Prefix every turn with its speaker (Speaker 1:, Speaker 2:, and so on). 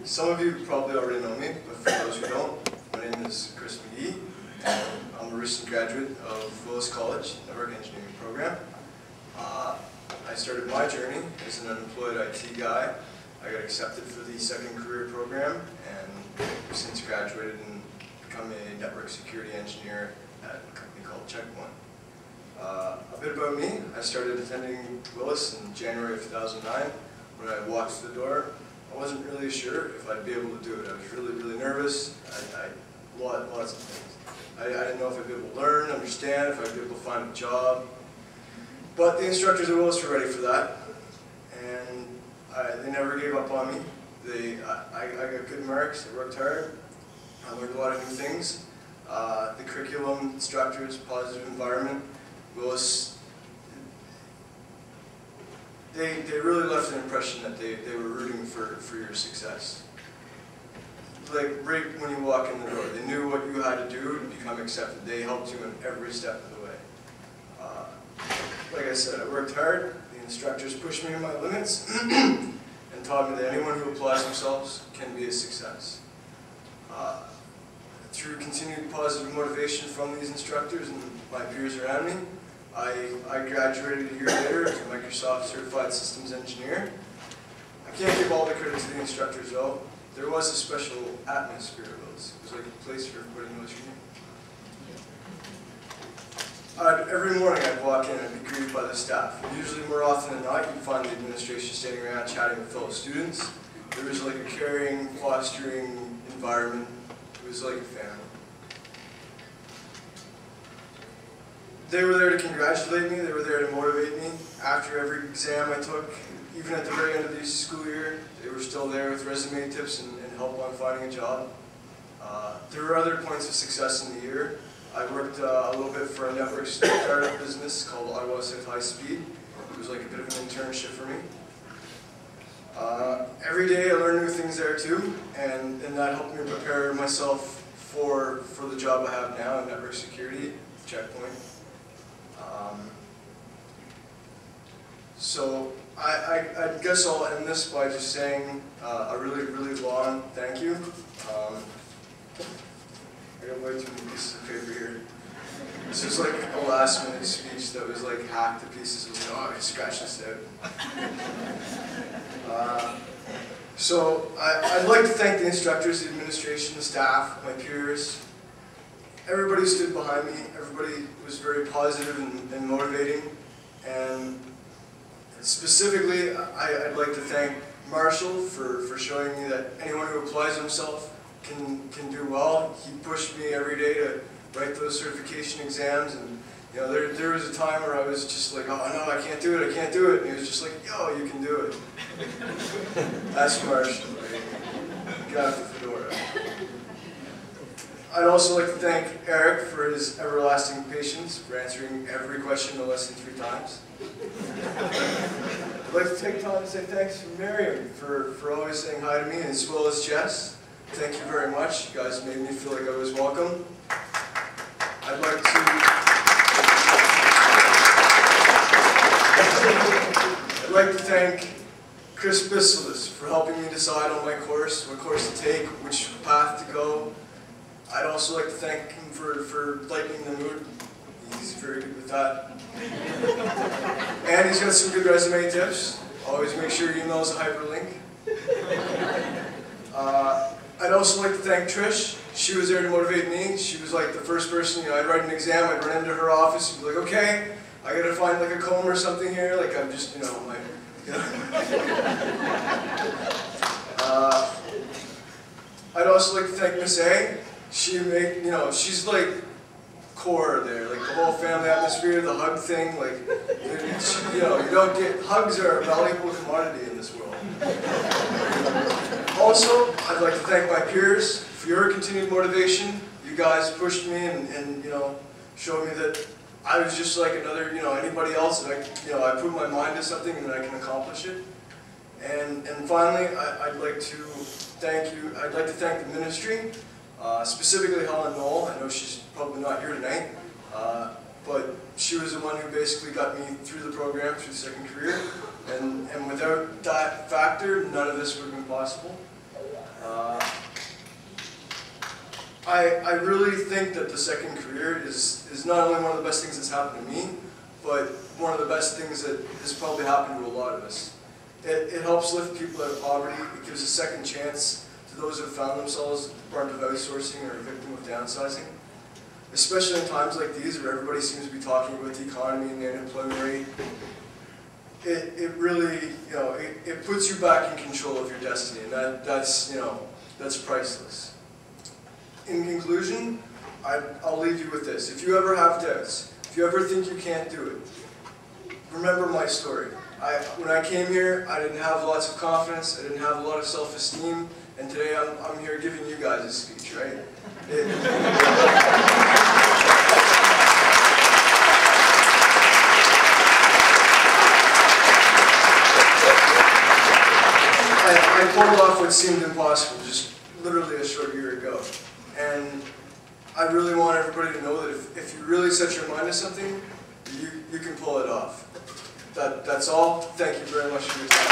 Speaker 1: Some of you probably already know me, but for those who don't, my name is Magee, and I'm a recent graduate of Willis College Network Engineering program. I started my journey as an unemployed IT guy. I got accepted for the second career program, and since graduated and become a network security engineer at a company called Checkpoint. A bit about me: I started attending Willis in January of 2009. When I walked through the door, I wasn't really sure if I'd be able to do it. I was really nervous. Lots of things. I didn't know if I'd be able to learn, understand, if I'd be able to find a job. But the instructors at Willis were ready for that, and they never gave up on me. I got good marks. I worked hard. I learned a lot of new things. The curriculum, instructors, positive environment. Willis, they really left an impression that they were rooting for your success. Like right when you walk in the door, they knew what you had to do to become accepted. They helped you in every step of the way. Like I said, I worked hard. The instructors pushed me to my limits and taught me that anyone who applies themselves can be a success. Through continued positive motivation from these instructors and my peers around me, I graduated a year later as a Microsoft Certified Systems Engineer. I can't give all the credit to the instructors though. There was a special atmosphere of those. It was like a place for everybody to know your name. Every morning I'd walk in and be greeted by the staff. Usually more often than not, you'd find the administration standing around chatting with fellow students. There was like a caring, fostering environment. It was like a family. They were there to congratulate me, they were there to motivate me. After every exam I took, even at the very end of the school year, they were still there with resume tips and help on finding a job. There were other points of success in the year. I worked a little bit for a network startup business called Ottawa High Speed. It was like a bit of an internship for me. Every day I learned new things there too, and that helped me prepare myself for the job I have now in network security, Checkpoint. So I guess I'll end this by just saying a really long thank you. I got way too many pieces of paper here. This is like a last minute speech that was like hacked to pieces. It was like, oh, I scratched this out. So I'd like to thank the instructors, the administration, the staff, my peers. Everybody stood behind me. Everybody was very positive and motivating. And specifically, I'd like to thank Marshall for showing me that anyone who applies himself can do well. He pushed me every day to write those certification exams, and you know, there was a time where I was just like, oh no, I can't do it, I can't do it, and he was just like, yo, you can do it. That's Marshall, right? Get out the fedora. I'd also like to thank Eric for his everlasting patience, for answering every question no less than 3 times. I'd like to take time to say thanks to Miriam for always saying hi to me, as well as Jess. Thank you very much. You guys made me feel like I was welcome. I'd like to thank Chris Bissilis for helping me decide on my course, what course to take, which path to go. I'd also like to thank him for lightening the mood. He's very good with that. And he's got some good resume tips. Always make sure your email is a hyperlink. I'd also like to thank Trish. She was there to motivate me. She was like the first person, you know, I'd write an exam, I'd run into her office and be like, okay, I gotta find like a comb or something here, like I'm just, you know, like, you know. I'd also like to thank Miss A. She made, you know, she's like core there, like the whole family atmosphere, the hug thing, like, you know, you don't get, hugs are a valuable commodity in this world. Also, I'd like to thank my peers for your continued motivation. You guys pushed me and you know, showed me that I was just like another, you know, anybody else, and I put my mind to something and I can accomplish it. And finally, I'd like to thank you. I'd like to thank the ministry, specifically Helen Knoll. I know she's probably not here tonight, but she was the one who basically got me through the program, through the second career. And without that factor, none of this would have been possible. I really think that the second career is not only one of the best things that's happened to me, but one of the best things that has probably happened to a lot of us. It helps lift people out of poverty. It gives a second chance to those who have found themselves at the brunt of outsourcing or a victim of downsizing. Especially in times like these where everybody seems to be talking about the economy and the unemployment rate. It really, it puts you back in control of your destiny, and that's priceless. In conclusion, I'll leave you with this. If you ever have doubts, if you ever think you can't do it, remember my story. When I came here, I didn't have lots of confidence, I didn't have a lot of self-esteem, and today I'm here giving you guys a speech, right? I pulled off what seemed impossible just literally a short year ago. And I really want everybody to know that if you really set your mind to something, you can pull it off. That's all. Thank you very much for your time.